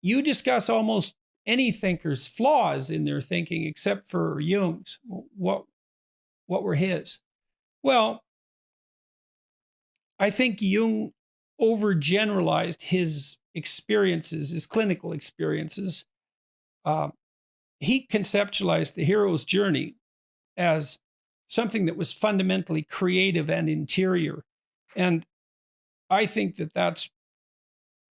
you discuss almost any thinker's flaws in their thinking except for Jung's. What were his? Well, I think Jung overgeneralized his experiences, his clinical experiences. He conceptualized the hero's journey as something that was fundamentally creative and interior. And I think that that's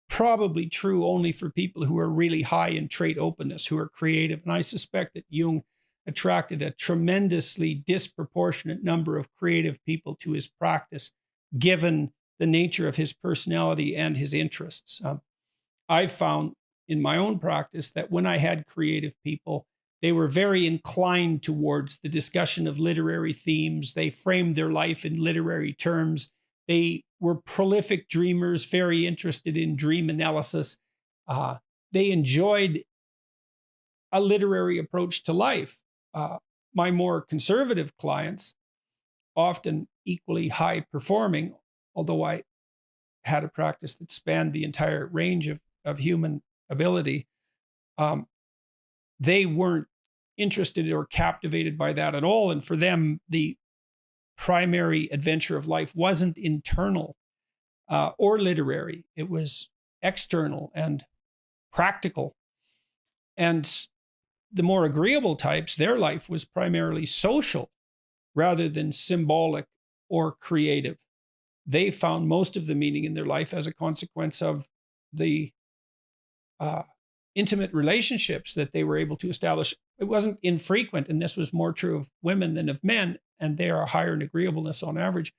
probably true only for people who are really high in trait openness, who are creative. And I suspect that Jung attracted a tremendously disproportionate number of creative people to his practice, given the nature of his personality and his interests. I've found in my own practice that when I had creative people, they were very inclined towards the discussion of literary themes. They framed their life in literary terms. They were prolific dreamers, very interested in dream analysis. They enjoyed a literary approach to life. My more conservative clients, often equally high performing, although I had a practice that spanned the entire range of human ability, they weren't interested or captivated by that at all. And for them, the primary adventure of life wasn't internal or literary. It was external and practical. And the more agreeable types, their life was primarily social rather than symbolic or creative. They found most of the meaning in their life as a consequence of the intimate relationships that they were able to establish. It wasn't infrequent, and this was more true of women than of men, and they are higher in agreeableness on average.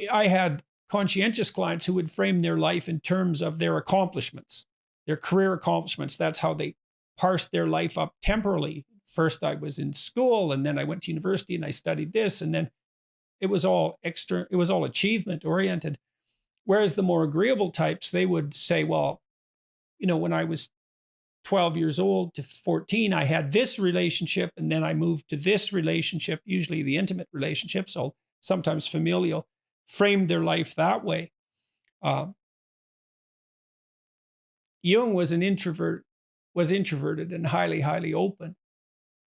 I had conscientious clients who would frame their life in terms of their accomplishments, their career accomplishments. That's how they parsed their life up temporally. First, I was in school, and then I went to university and I studied this, and then it was all external, it was all achievement oriented. Whereas the more agreeable types, they would say, well, when I was 12 years old to 14, I had this relationship, and then I moved to this relationship, usually the intimate relationship, so sometimes familial, framed their life that way. Jung was introverted and highly, highly open.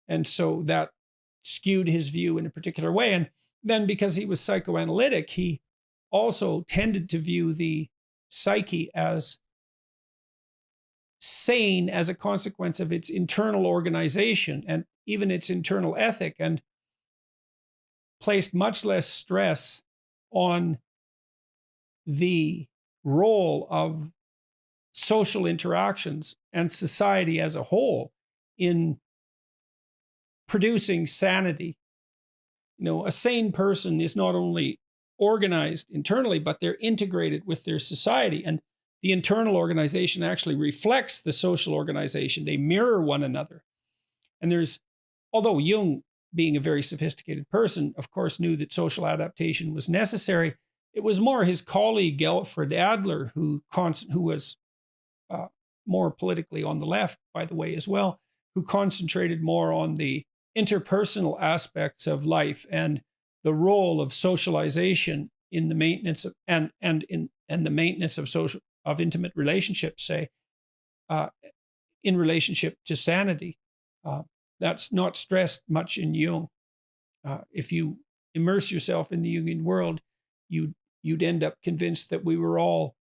And so that skewed his view in a particular way. And then because he was psychoanalytic, he also tended to view the psyche as sane as a consequence of its internal organization and even its internal ethic, and placed much less stress on the role of social interactions and society as a whole in producing sanity. A sane person is not only organized internally, but they're integrated with their society. And the internal organization actually reflects the social organization. They mirror one another. And although Jung, being a very sophisticated person, of course, knew that social adaptation was necessary, it was more his colleague, Alfred Adler, who was more politically on the left, by the way, as well, who concentrated more on the interpersonal aspects of life and the role of socialization in the maintenance of, and the maintenance of intimate relationships, say, in relationship to sanity. That's not stressed much in Jung. If you immerse yourself in the Jungian world, you'd end up convinced that we were all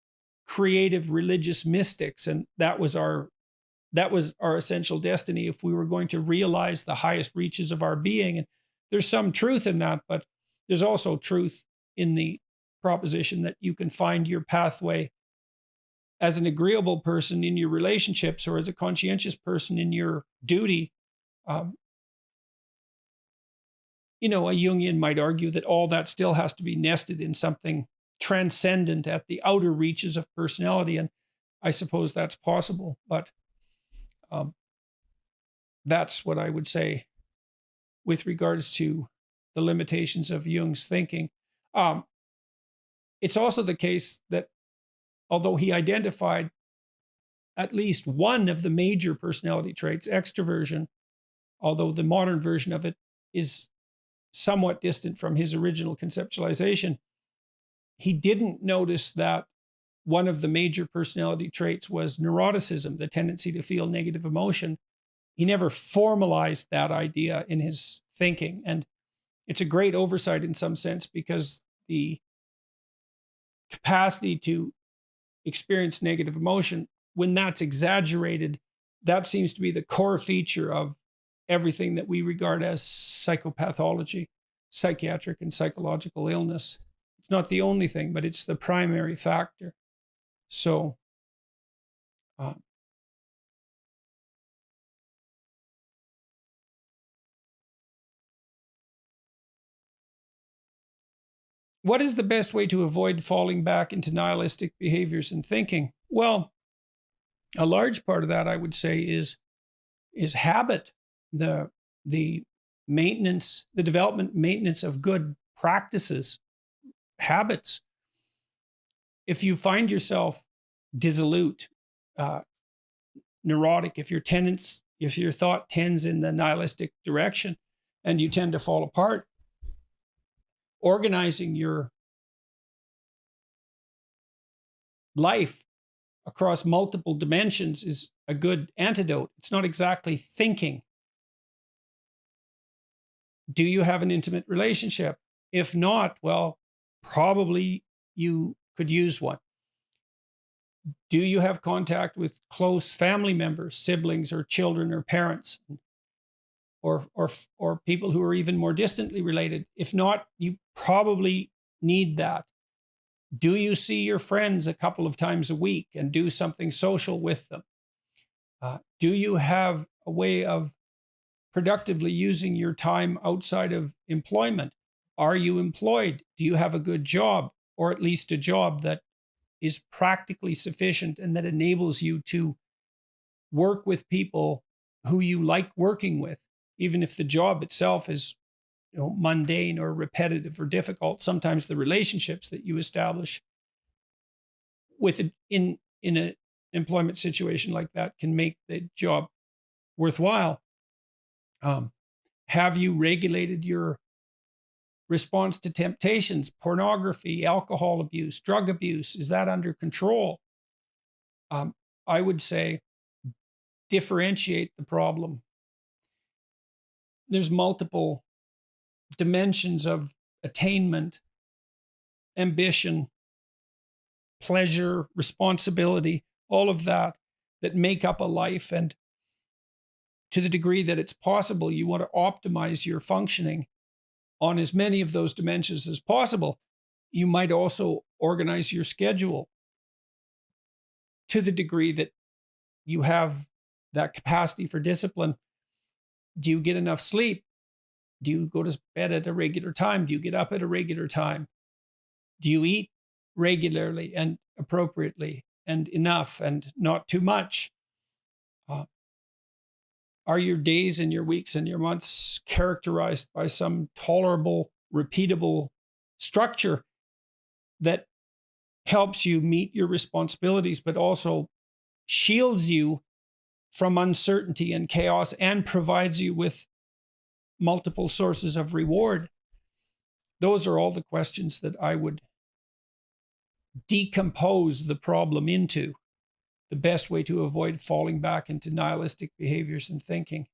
creative religious mystics, and that was our essential destiny if we were going to realize the highest reaches of our being. And there's some truth in that, but there's also truth in the proposition that you can find your pathway as an agreeable person in your relationships, or as a conscientious person in your duty. A Jungian might argue that all that still has to be nested in something transcendent at the outer reaches of personality. And I suppose that's possible, but that's what I would say with regards to the limitations of Jung's thinking. It's also the case that although he identified at least one of the major personality traits, extroversion, although the modern version of it is somewhat distant from his original conceptualization, he didn't notice that one of the major personality traits was neuroticism, the tendency to feel negative emotion. He never formalized that idea in his thinking. And it's a great oversight in some sense, because the capacity to experience negative emotion, when that's exaggerated, that seems to be the core feature of everything that we regard as psychopathology, psychiatric and psychological illness. It's not the only thing, but it's the primary factor. So, what is the best way to avoid falling back into nihilistic behaviors and thinking? Well, a large part of that, I would say, is habit, the maintenance, the development, maintenance of good practices, habits. If you find yourself dissolute, neurotic, if your thought tends in the nihilistic direction and you tend to fall apart, organizing your life across multiple dimensions is a good antidote. It's not exactly thinking. Do you have an intimate relationship? If not, well, probably you could use one. Do you have contact with close family members, siblings or children or parents, or people who are even more distantly related? If not, you probably need that. Do you see your friends a couple of times a week and do something social with them? Do you have a way of productively using your time outside of employment? Are you employed? Do you have a good job, or at least a job that is practically sufficient and that enables you to work with people who you like working with, even if the job itself is, mundane or repetitive or difficult? Sometimes the relationships that you establish in an employment situation like that can make the job worthwhile. Have you regulated your response to temptations, pornography, alcohol abuse, drug abuse? Is that under control? I would say differentiate the problem. There's multiple dimensions of attainment, ambition, pleasure, responsibility, all of that make up a life. And to the degree that it's possible, you want to optimize your functioning on as many of those dimensions as possible. You might also organize your schedule to the degree that you have that capacity for discipline. Do you get enough sleep? Do you go to bed at a regular time? Do you get up at a regular time? Do you eat regularly and appropriately and enough and not too much? Are your days and your weeks and your months characterized by some tolerable, repeatable structure that helps you meet your responsibilities, but also shields you from uncertainty and chaos and provides you with multiple sources of reward? Those are all the questions that I would decompose the problem into. The best way to avoid falling back into nihilistic behaviors and thinking.